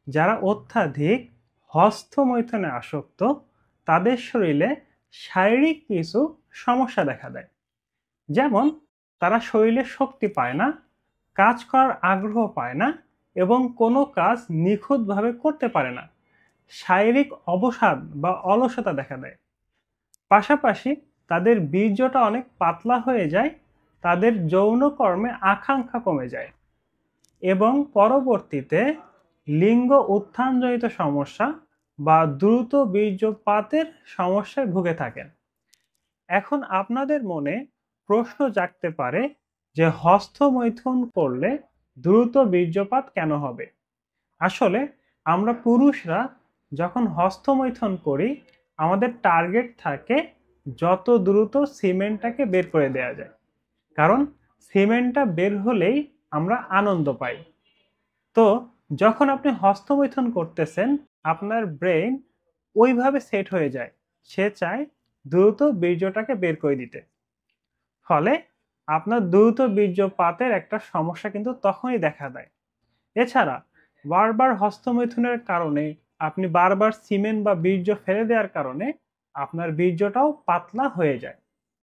যারা অত্যাধিক হস্তমৈথুনে আসক্ত তাদের শরীরে শারীরিক কিছু সমস্যা দেখা দেয়। যেমন তারা শরীরে শক্তি পায় না, কাজ করার আগ্রহ পায় না এবং কোনো কাজ নিখুঁতভাবে করতে পারে না। শারীরিক অবসাদ বা অলসতা দেখা দেয়। পাশাপাশি তাদের বীর্যটা অনেক পাতলা হয়ে যায়, তাদের যৌনকর্মে আকাঙ্ক্ষা কমে যায় এবং পরবর্তীতে লিঙ্গ উত্থানজনিত সমস্যা বা দ্রুত বীর্যপাতের সমস্যায় ভুগে থাকেন। এখন আপনাদের মনে প্রশ্ন জাগতে পারে যে হস্তমৈথুন করলে দ্রুত বীর্যপাত কেন হবে? আসলে আমরা পুরুষরা যখন হস্তমৈথুন করি আমাদের টার্গেট থাকে যত দ্রুত সিমেন্টটাকে বের করে দেওয়া যায়, কারণ সিমেন্টটা বের হলেই আমরা আনন্দ পাই। তো যখন আপনি হস্তমৈথুন করতেছেন আপনার ব্রেন ওইভাবে সেট হয়ে যায়, সে চায় দ্রুত বীর্যটাকে বের করে দিতে। ফলে আপনার দ্রুত বীর্যপাতের একটা সমস্যা কিন্তু তখনই দেখা দেয়। এছাড়া বারবার হস্তমৈথুনের কারণে আপনি বারবার সিমেন্ট বা বীর্য ফেলে দেওয়ার কারণে আপনার বীর্যটাও পাতলা হয়ে যায়।